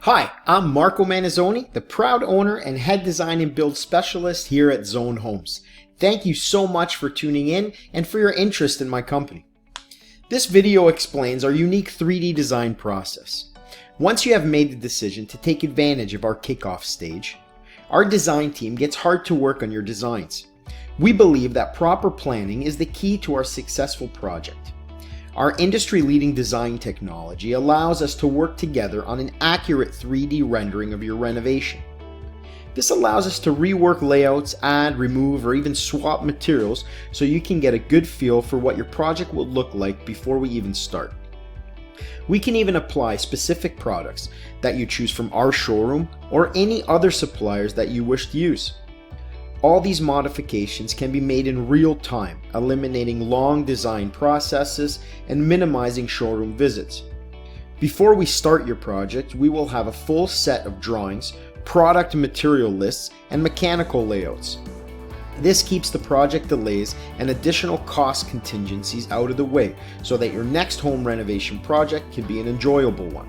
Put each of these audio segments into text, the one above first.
Hi, I'm Marco Manizzoni, the proud owner and head design and build specialist here at Zzone Homes. Thank you so much for tuning in and for your interest in my company. This video explains our unique 3D design process. Once you have made the decision to take advantage of our kickoff stage, our design team gets hard to work on your designs. We believe that proper planning is the key to our successful project. Our industry-leading design technology allows us to work together on an accurate 3D rendering of your renovation. This allows us to rework layouts, add, remove, or even swap materials so you can get a good feel for what your project will look like before we even start. We can even apply specific products that you choose from our showroom or any other suppliers that you wish to use. All these modifications can be made in real time, eliminating long design processes and minimizing showroom visits. Before we start your project, we will have a full set of drawings, product material lists, and mechanical layouts. This keeps the project delays and additional cost contingencies out of the way so that your next home renovation project can be an enjoyable one.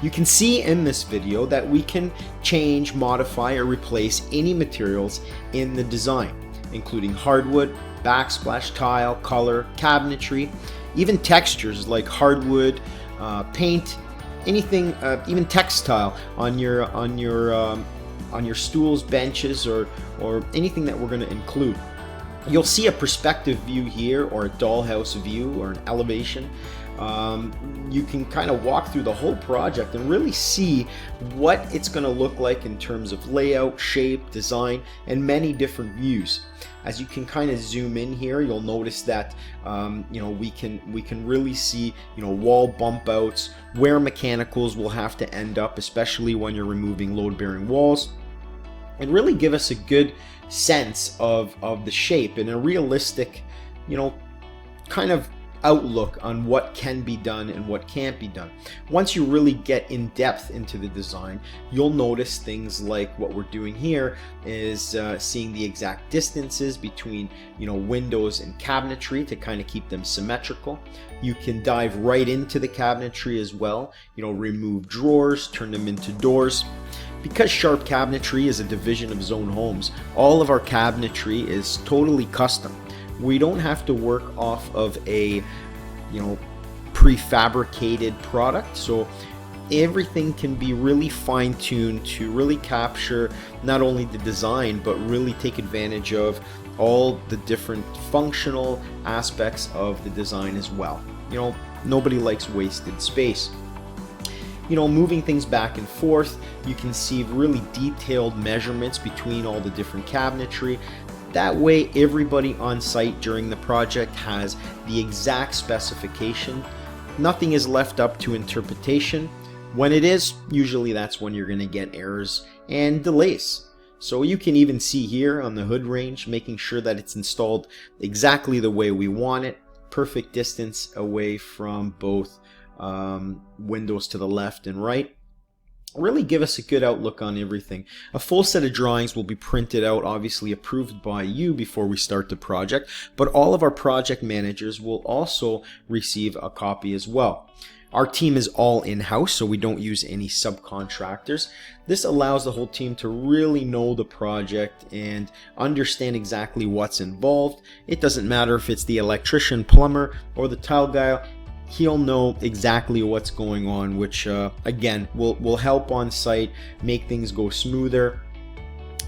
You can see in this video that we can change, modify, or replace any materials in the design, including hardwood, backsplash tile, color, cabinetry, even textures like hardwood, paint, anything, even textile on your stools, benches, or anything that we're going to include. You'll see a perspective view here, or a dollhouse view, or an elevation. You can kind of walk through the whole project and really see what it's going to look like in terms of layout, shape, design, and many different views. As you can kind of zoom in here, you'll notice that we can really see wall bump outs, where mechanicals will have to end up, especially when you're removing load-bearing walls, and really give us a good sense of the shape and a realistic kind of outlook on what can be done and what can't be done. Once you really get in depth into the design, you'll notice things like what we're doing here is seeing the exact distances between windows and cabinetry to kind of keep them symmetrical. You can dive right into the cabinetry as well, remove drawers, turn them into doors. Because Sharp Cabinetry is a division of Zzone Homes, all of our cabinetry is totally custom. We don't have to work off of a prefabricated product, so everything can be really fine-tuned to really capture not only the design but really take advantage of all the different functional aspects of the design as well. Nobody likes wasted space. Moving things back and forth, you can see really detailed measurements between all the different cabinetry. That way everybody on site during the project has the exact specification. Nothing is left up to interpretation. When it is, usually that's when you're going to get errors and delays. So you can even see here on the hood range, making sure that it's installed exactly the way we want it. Perfect distance away from both windows to the left and right. Really give us a good outlook on everything. A full set of drawings will be printed out, obviously approved by you before we start the project, but all of our project managers will also receive a copy as well. Our team is all in-house, so we don't use any subcontractors. This allows the whole team to really know the project and understand exactly what's involved. It doesn't matter if it's the electrician, plumber, or the tile guy. He'll know exactly what's going on, which again will help on site, make things go smoother,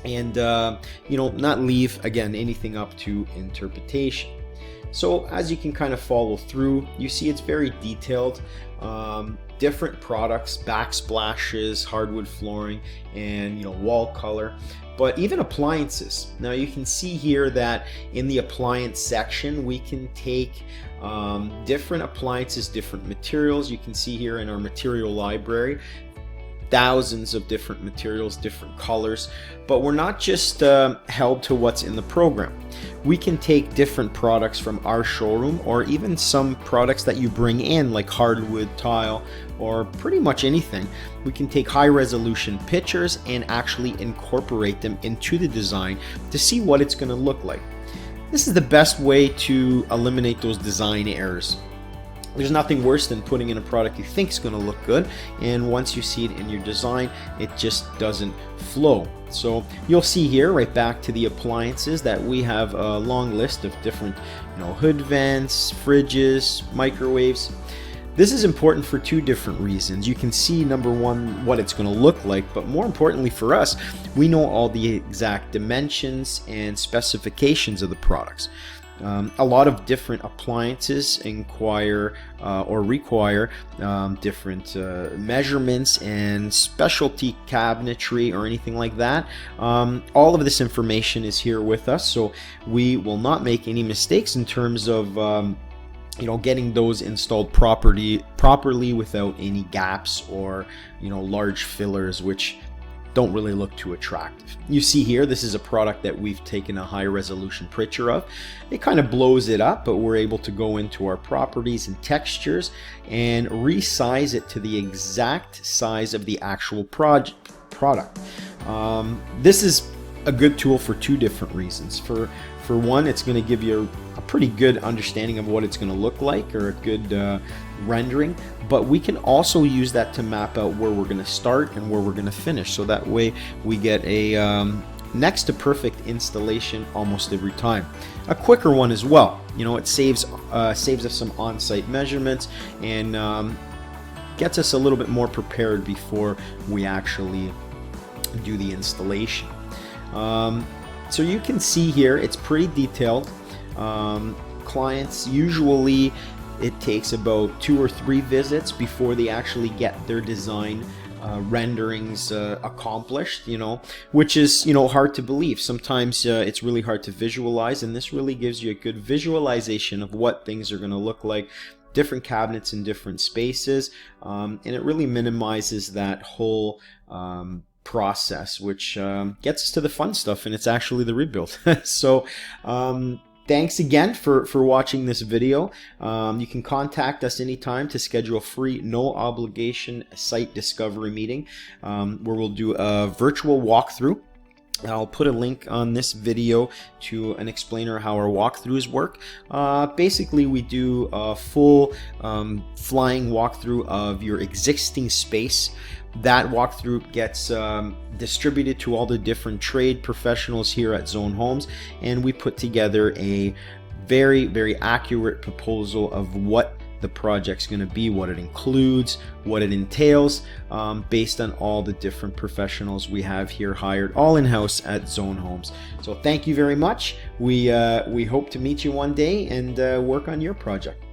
and not leave again anything up to interpretation. So as you can kind of follow through, you see it's very detailed. Different products, backsplashes, hardwood flooring, and wall color, but even appliances. Now you can see here that in the appliance section we can take different appliances, different materials. You can see here in our material library thousands of different materials, different colors, but we're not just held to what's in the program. We can take different products from our showroom, or even some products that you bring in like hardwood, tile, or pretty much anything. We can take high resolution pictures and actually incorporate them into the design to see what it's going to look like. This is the best way to eliminate those design errors. There's nothing worse than putting in a product you think is going to look good, and once you see it in your design, it just doesn't flow. So you'll see here, right back to the appliances, that we have a long list of different, hood vents, fridges, microwaves. This is important for two different reasons. You can see, number one, what it's going to look like, but more importantly for us, we know all the exact dimensions and specifications of the products. A lot of different appliances require different measurements and specialty cabinetry or anything like that. All of this information is here with us, so we will not make any mistakes in terms of getting those installed properly without any gaps or large fillers, which don't really look too attractive. You see here, this is a product that we've taken a high resolution picture of. It kind of blows it up, but we're able to go into our properties and textures and resize it to the exact size of the actual product. This is a good tool for two different reasons. For one, it's going to give you a pretty good understanding of what it's going to look like, or a good rendering, but we can also use that to map out where we're going to start and where we're going to finish, so that way we get a next to perfect installation almost every time. A quicker one as well. It saves us some on-site measurements and gets us a little bit more prepared before we actually do the installation. So you can see here, it's pretty detailed. Clients, usually it takes about 2 or 3 visits before they actually get their design renderings accomplished, which is hard to believe. Sometimes it's really hard to visualize, and this really gives you a good visualization of what things are going to look like, different cabinets in different spaces, and it really minimizes that whole process, which gets us to the fun stuff, and it's actually the rebuild. So thanks again for watching this video. You can contact us anytime to schedule a free, no obligation site discovery meeting, where we'll do a virtual walkthrough. I'll put a link on this video to an explainer how our walkthroughs work. Basically, we do a full flying walkthrough of your existing space. That walkthrough gets distributed to all the different trade professionals here at Zzone Homes, and we put together a very, very accurate proposal of what the project's going to be, what it includes, what it entails, based on all the different professionals we have here hired, all in-house at Zzone Homes. So thank you very much. We hope to meet you one day and work on your project.